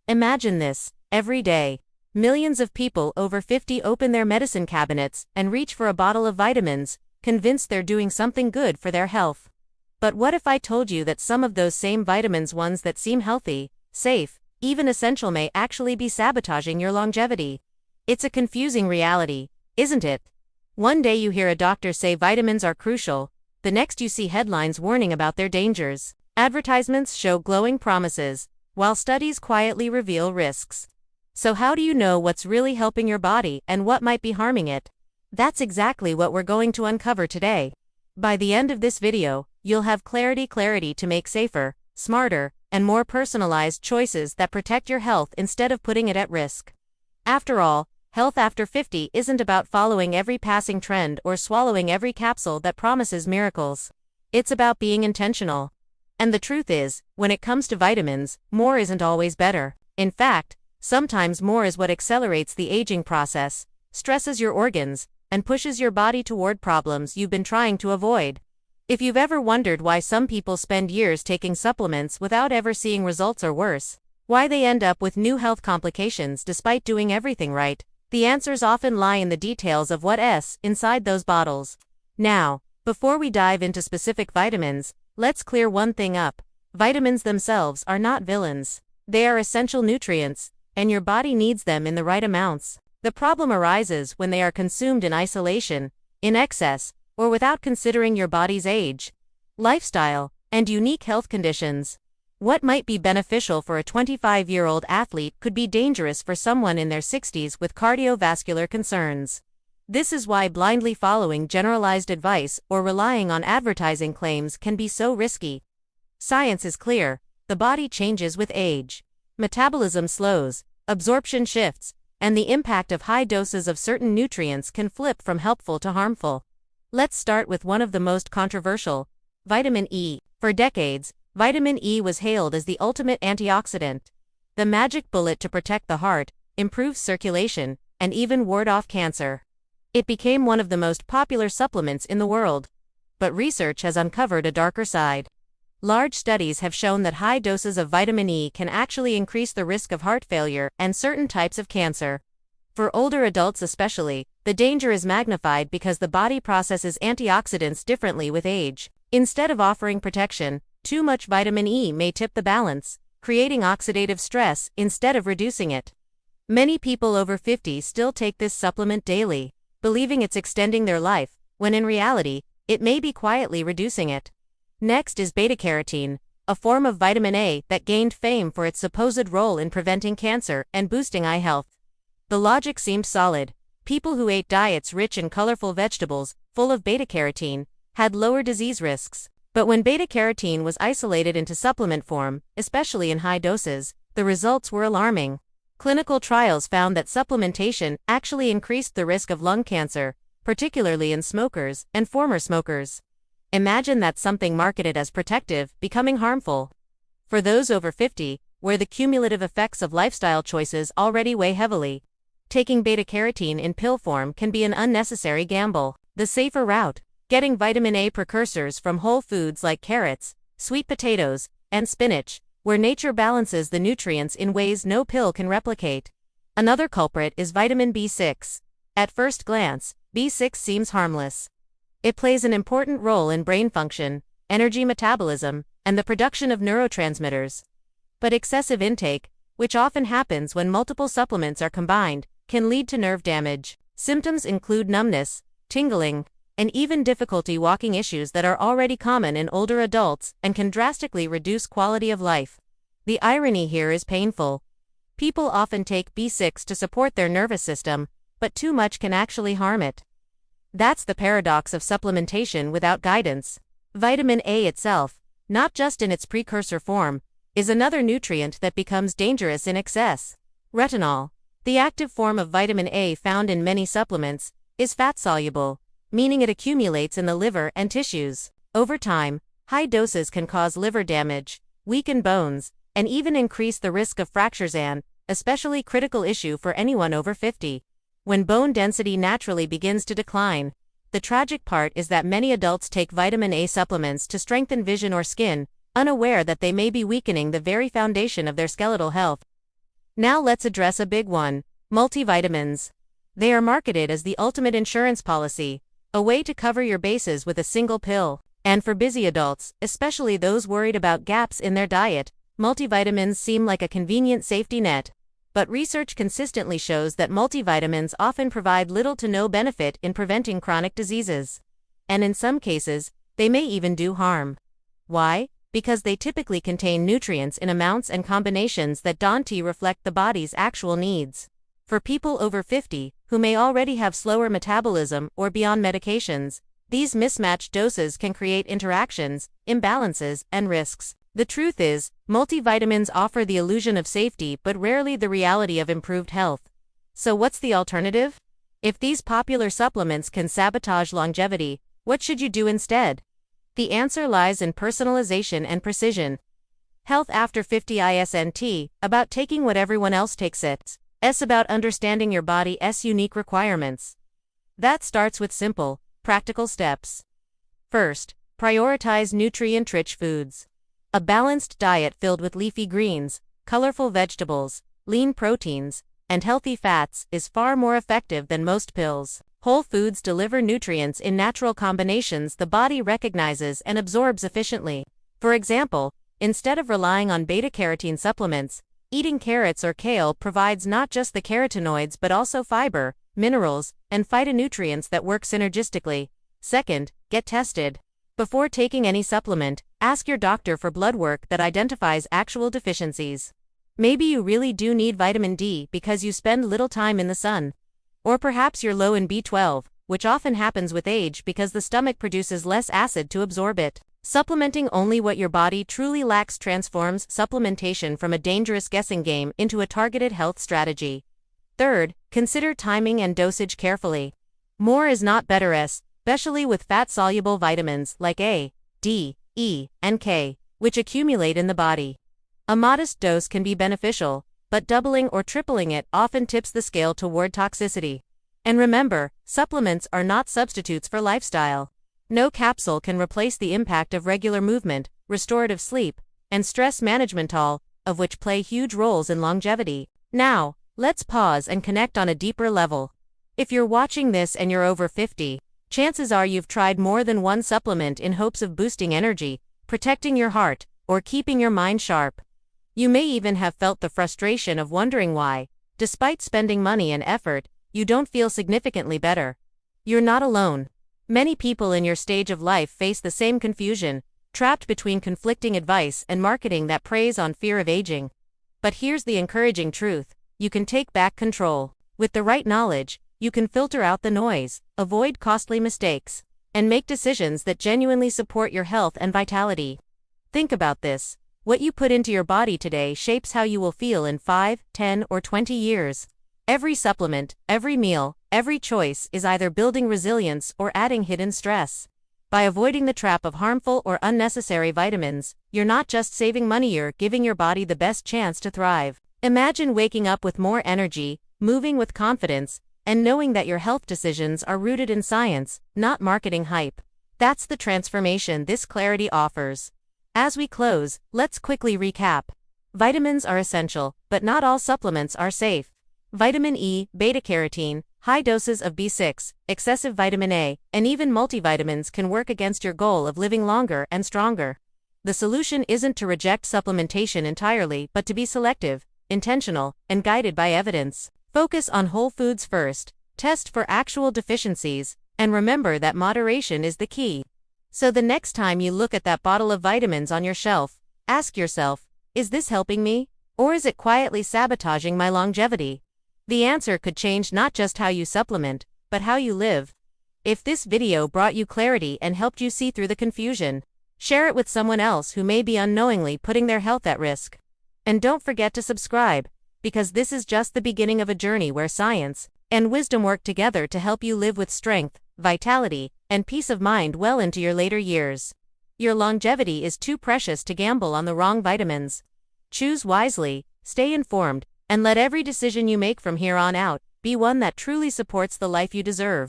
Imagine this, every day. Millions of people over 50 open their medicine cabinets and reach for a bottle of vitamins, convinced they're doing something good for their health. But what if I told you that some of those same vitamins, ones that seem healthy, safe, even essential, may actually be sabotaging your longevity? It's a confusing reality, isn't it? One day you hear a doctor say vitamins are crucial, the next you see headlines warning about their dangers. Advertisements show glowing promises, while studies quietly reveal risks. So how do you know what's really helping your body and what might be harming it? That's exactly what we're going to uncover today. By the end of this video, you'll have clarity to make safer, smarter, and more personalized choices that protect your health instead of putting it at risk. After all, health after 50 isn't about following every passing trend or swallowing every capsule that promises miracles. It's about being intentional. And the truth is, when it comes to vitamins, more isn't always better. In fact, sometimes more is what accelerates the aging process, stresses your organs, and pushes your body toward problems you've been trying to avoid. If you've ever wondered why some people spend years taking supplements without ever seeing results, or worse, why they end up with new health complications despite doing everything right, the answers often lie in the details of what's inside those bottles. Now, before we dive into specific vitamins, let's clear one thing up. Vitamins themselves are not villains. They are essential nutrients, and your body needs them in the right amounts. The problem arises when they are consumed in isolation, in excess, or without considering your body's age, lifestyle, and unique health conditions. What might be beneficial for a 25-year-old athlete could be dangerous for someone in their 60s with cardiovascular concerns. This is why blindly following generalized advice or relying on advertising claims can be so risky. Science is clear: the body changes with age. Metabolism slows, absorption shifts, and the impact of high doses of certain nutrients can flip from helpful to harmful. Let's start with one of the most controversial: vitamin E. For decades, vitamin E was hailed as the ultimate antioxidant, the magic bullet to protect the heart, improve circulation, and even ward off cancer. It became one of the most popular supplements in the world. But research has uncovered a darker side. Large studies have shown that high doses of vitamin E can actually increase the risk of heart failure and certain types of cancer. For older adults especially, the danger is magnified because the body processes antioxidants differently with age. Instead of offering protection, too much vitamin E may tip the balance, creating oxidative stress instead of reducing it. Many people over 50 still take this supplement daily, believing it's extending their life, when in reality, it may be quietly reducing it. Next is beta-carotene, a form of vitamin A that gained fame for its supposed role in preventing cancer and boosting eye health. The logic seemed solid. People who ate diets rich in colorful vegetables, full of beta-carotene, had lower disease risks. But when beta-carotene was isolated into supplement form, especially in high doses, the results were alarming. Clinical trials found that supplementation actually increased the risk of lung cancer, particularly in smokers and former smokers. Imagine that something marketed as protective becoming harmful. For those over 50, where the cumulative effects of lifestyle choices already weigh heavily, taking beta-carotene in pill form can be an unnecessary gamble. The safer route: getting vitamin A precursors from whole foods like carrots, sweet potatoes, and spinach, where nature balances the nutrients in ways no pill can replicate. Another culprit is vitamin B6. At first glance, B6 seems harmless. It plays an important role in brain function, energy metabolism, and the production of neurotransmitters. But excessive intake, which often happens when multiple supplements are combined, can lead to nerve damage. Symptoms include numbness, tingling, and even difficulty walking, issues that are already common in older adults and can drastically reduce quality of life. The irony here is painful. People often take B6 to support their nervous system, but too much can actually harm it. That's the paradox of supplementation without guidance. Vitamin A itself, not just in its precursor form, is another nutrient that becomes dangerous in excess. Retinol, the active form of vitamin A found in many supplements, is fat-soluble, meaning it accumulates in the liver and tissues. Over time, high doses can cause liver damage, weaken bones, and even increase the risk of fractures, an especially critical issue for anyone over 50. When bone density naturally begins to decline. The tragic part is that many adults take vitamin A supplements to strengthen vision or skin, unaware that they may be weakening the very foundation of their skeletal health. Now let's address a big one: multivitamins. They are marketed as the ultimate insurance policy, a way to cover your bases with a single pill. And for busy adults, especially those worried about gaps in their diet, multivitamins seem like a convenient safety net. But research consistently shows that multivitamins often provide little to no benefit in preventing chronic diseases. And in some cases, they may even do harm. Why? Because they typically contain nutrients in amounts and combinations that don't reflect the body's actual needs. For people over 50, who may already have slower metabolism or be on medications, these mismatched doses can create interactions, imbalances, and risks. The truth is, multivitamins offer the illusion of safety but rarely the reality of improved health. So what's the alternative? If these popular supplements can sabotage longevity, what should you do instead? The answer lies in personalization and precision. Health After 50 isn't about taking what everyone else takes. It's about understanding your body's unique requirements. That starts with simple, practical steps. First, prioritize nutrient-rich foods. A balanced diet filled with leafy greens, colorful vegetables, lean proteins, and healthy fats is far more effective than most pills. Whole foods deliver nutrients in natural combinations the body recognizes and absorbs efficiently. For example, instead of relying on beta-carotene supplements, eating carrots or kale provides not just the carotenoids but also fiber, minerals, and phytonutrients that work synergistically. Second, get tested. Before taking any supplement, ask your doctor for blood work that identifies actual deficiencies. Maybe you really do need vitamin D because you spend little time in the sun. Or perhaps you're low in B12, which often happens with age because the stomach produces less acid to absorb it. Supplementing only what your body truly lacks transforms supplementation from a dangerous guessing game into a targeted health strategy. Third, consider timing and dosage carefully. More is not better, especially with fat-soluble vitamins like A, D, E, and K, which accumulate in the body. A modest dose can be beneficial, but doubling or tripling it often tips the scale toward toxicity. And remember, supplements are not substitutes for lifestyle. No capsule can replace the impact of regular movement, restorative sleep, and stress management, all of which play huge roles in longevity. Now, let's pause and connect on a deeper level. If you're watching this and you're over 50, chances are you've tried more than one supplement in hopes of boosting energy, protecting your heart, or keeping your mind sharp. You may even have felt the frustration of wondering why, despite spending money and effort, you don't feel significantly better. You're not alone. Many people in your stage of life face the same confusion, trapped between conflicting advice and marketing that preys on fear of aging. But here's the encouraging truth: you can take back control. With the right knowledge, you can filter out the noise, avoid costly mistakes, and make decisions that genuinely support your health and vitality. Think about this. What you put into your body today shapes how you will feel in 5, 10, or 20 years. Every supplement, every meal, every choice is either building resilience or adding hidden stress. By avoiding the trap of harmful or unnecessary vitamins, you're not just saving money, you're giving your body the best chance to thrive. Imagine waking up with more energy, moving with confidence, and knowing that your health decisions are rooted in science, not marketing hype. That's the transformation this clarity offers. As we close, let's quickly recap. Vitamins are essential, but not all supplements are safe. Vitamin E, beta-carotene, high doses of B6, excessive vitamin A, and even multivitamins can work against your goal of living longer and stronger. The solution isn't to reject supplementation entirely, but to be selective, intentional, and guided by evidence. Focus on whole foods first, test for actual deficiencies, and remember that moderation is the key. So the next time you look at that bottle of vitamins on your shelf, ask yourself, is this helping me? Or is it quietly sabotaging my longevity? The answer could change not just how you supplement, but how you live. If this video brought you clarity and helped you see through the confusion, share it with someone else who may be unknowingly putting their health at risk. And don't forget to subscribe, because this is just the beginning of a journey where science and wisdom work together to help you live with strength, vitality, and peace of mind well into your later years. Your longevity is too precious to gamble on the wrong vitamins. Choose wisely, stay informed, and let every decision you make from here on out be one that truly supports the life you deserve.